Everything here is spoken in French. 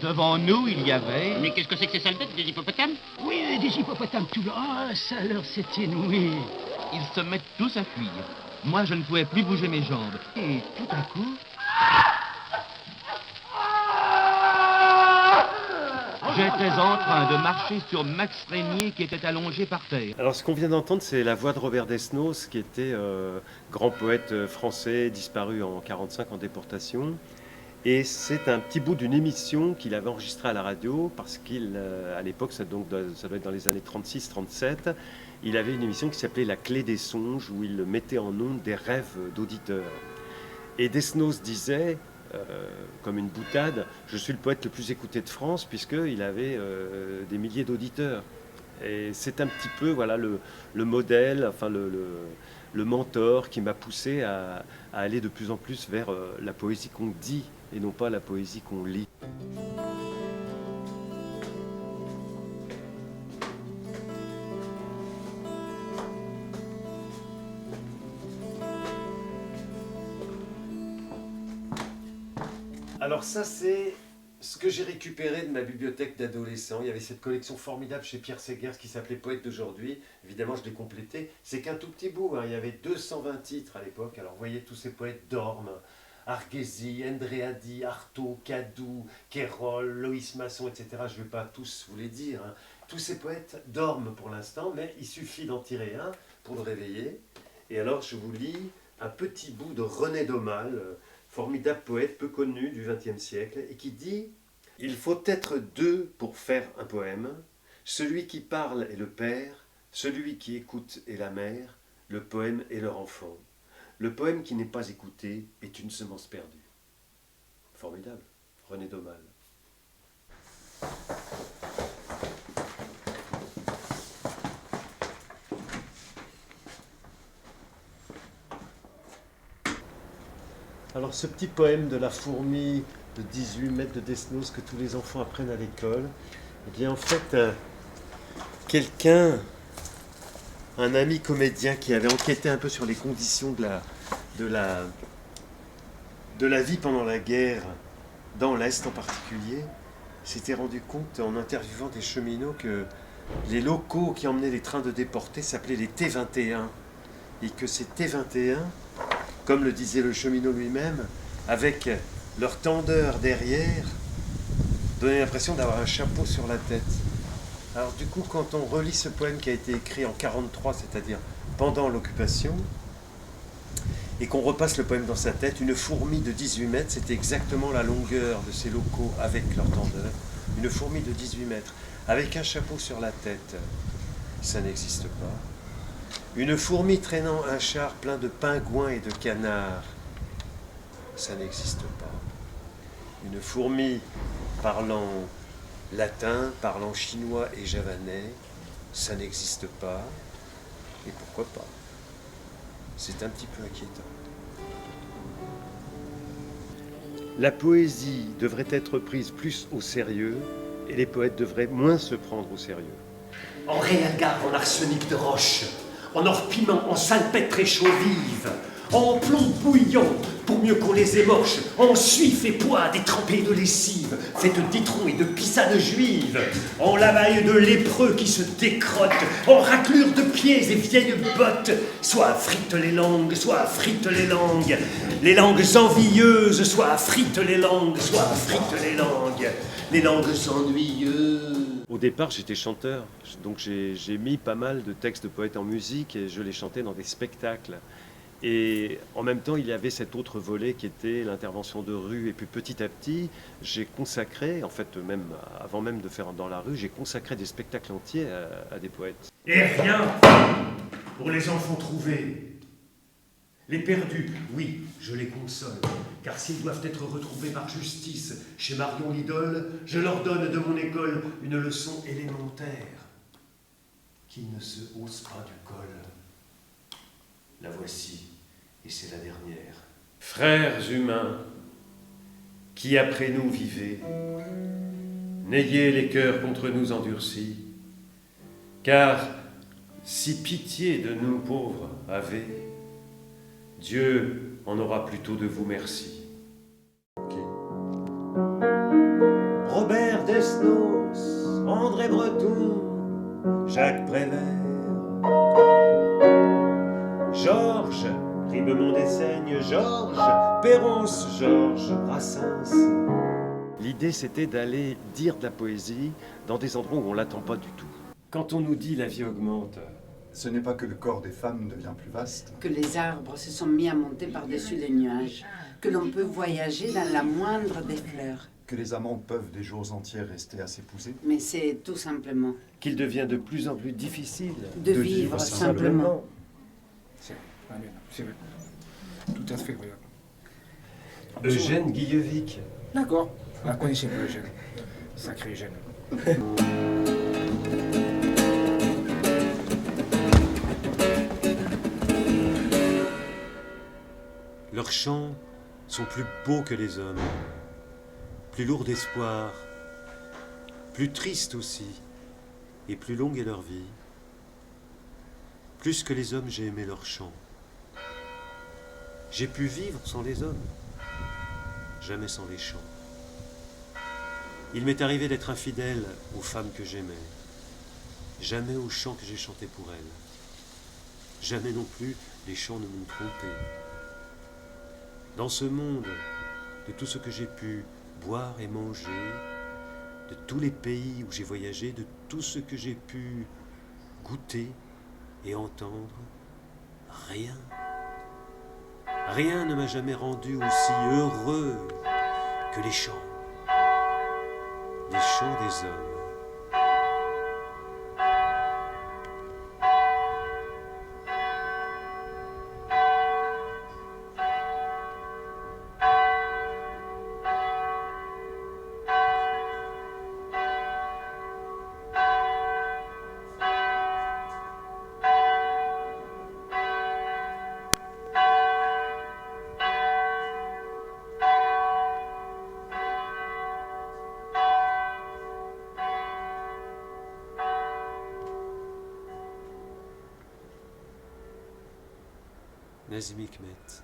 Devant nous, il y avait... Mais qu'est-ce que c'est que ces saletés, des hippopotames? Oui, des hippopotames tout là. Ah, ça alors c'est inouï. Ils se mettent tous à fuir. Moi, je ne pouvais plus bouger mes jambes. Et tout à coup... J'étais en train de marcher sur Max Régnier qui était allongé par terre. Alors, ce qu'on vient d'entendre, c'est la voix de Robert Desnos, qui était grand poète français, disparu en 1945 en déportation. Et c'est un petit bout d'une émission qu'il avait enregistrée à la radio, parce qu'à l'époque, ça doit être dans les années 36-37, il avait une émission qui s'appelait La Clé des songes, où il mettait en ondes des rêves d'auditeurs. Et Desnos disait... comme une boutade, je suis le poète le plus écouté de France, puisqu'il avait des milliers d'auditeurs. Et c'est un petit peu voilà, le modèle, enfin le mentor qui m'a poussé à aller de plus en plus vers la poésie qu'on dit et non pas la poésie qu'on lit. Alors ça, c'est ce que j'ai récupéré de ma bibliothèque d'adolescent. Il y avait cette collection formidable chez Pierre Segers qui s'appelait Poète d'aujourd'hui. Évidemment, je l'ai complétée. C'est qu'un tout petit bout, hein. Il y avait 220 titres à l'époque. Alors, vous voyez, tous ces poètes dorment. Arghezi, Andréadi, Artaud, Cadou, Quérol, Loïs Masson, etc. Je ne vais pas tous vous les dire, hein. Tous ces poètes dorment pour l'instant, mais il suffit d'en tirer un pour le réveiller. Et alors, je vous lis un petit bout de René Daumal, formidable poète peu connu du XXe siècle, et qui dit « Il faut être deux pour faire un poème. Celui qui parle est le père, celui qui écoute est la mère, le poème est leur enfant. Le poème qui n'est pas écouté est une semence perdue. » Formidable, René Daumal. Alors ce petit poème de la fourmi de 18 mètres de Desnos que tous les enfants apprennent à l'école, eh bien en fait, un ami comédien qui avait enquêté un peu sur les conditions de la vie pendant la guerre, dans l'Est en particulier, s'était rendu compte en interviewant des cheminots que les locaux qui emmenaient les trains de déportés s'appelaient les T21 et que ces T21, comme le disait le cheminot lui-même, avec leur tendeur derrière, donnait l'impression d'avoir un chapeau sur la tête. Alors du coup, quand on relit ce poème qui a été écrit en 1943, c'est-à-dire pendant l'occupation, et qu'on repasse le poème dans sa tête, une fourmi de 18 mètres, c'était exactement la longueur de ces locaux avec leur tendeur. Une fourmi de 18 mètres, avec un chapeau sur la tête, ça n'existe pas. Une fourmi traînant un char plein de pingouins et de canards, ça n'existe pas. Une fourmi parlant latin, parlant chinois et javanais, ça n'existe pas. Et pourquoi pas? C'est un petit peu inquiétant. La poésie devrait être prise plus au sérieux et les poètes devraient moins se prendre au sérieux. En réel garde, en arsenic de roche, en or piment, en salpêtre chaud vive, en plomb bouillant pour mieux qu'on les émorche, en suif et poids détrempés de lessive, faite d'étrons et de pissanes juives, en lavaille de lépreux qui se décrottent, en raclure de pieds et vieilles bottes, soit frites les langues, soit frites les langues envieuses, soit frites les langues, soit frites les langues ennuyeuses. Au départ, j'étais chanteur, donc j'ai mis pas mal de textes de poètes en musique et je les chantais dans des spectacles. Et en même temps, il y avait cet autre volet qui était l'intervention de rue. Et puis petit à petit, j'ai consacré, en fait, même avant même de faire dans la rue, j'ai consacré des spectacles entiers à des poètes. Et rien pour les enfants trouvés. Les perdus, oui, je les console, car s'ils doivent être retrouvés par justice chez Marion l'idole, je leur donne de mon école une leçon élémentaire. Qu'ils ne se haussent pas du col. La voici, et c'est la dernière. Frères humains, qui après nous vivez, n'ayez les cœurs contre nous endurcis, car si pitié de nous pauvres avez, Dieu en aura plutôt de vous merci. Robert breton, Jacques Prévert. Georges, Ribemont des Seignes, Georges, Perronce, Georges, Brassens. L'idée, c'était d'aller dire de la poésie dans des endroits où on l'attend pas du tout. Quand on nous dit la vie augmente, Ce n'est pas que le corps des femmes devient plus vaste. Que les arbres se sont mis à monter par-dessus les nuages, que l'on peut voyager dans la moindre des fleurs. Que les amants peuvent des jours entiers rester à s'épouser. Mais c'est tout simplement qu'il devient de plus en plus difficile de vivre simplement. C'est vrai, c'est vrai. Tout à fait vrai. Eugène Guillevic. D'accord. La connaissez pas, Eugène. Sacré Eugène. Leurs chants sont plus beaux que les hommes, plus lourds d'espoir, plus tristes aussi, et plus longue est leur vie. Plus que les hommes, j'ai aimé leurs chants. J'ai pu vivre sans les hommes, jamais sans les chants. Il m'est arrivé d'être infidèle aux femmes que j'aimais, jamais aux chants que j'ai chantés pour elles. Jamais non plus les chants ne m'ont trompé. Dans ce monde, de tout ce que j'ai pu boire et manger, de tous les pays où j'ai voyagé, de tout ce que j'ai pu goûter et entendre, rien. Rien ne m'a jamais rendu aussi heureux que les chants des hommes. Nazim Hikmet.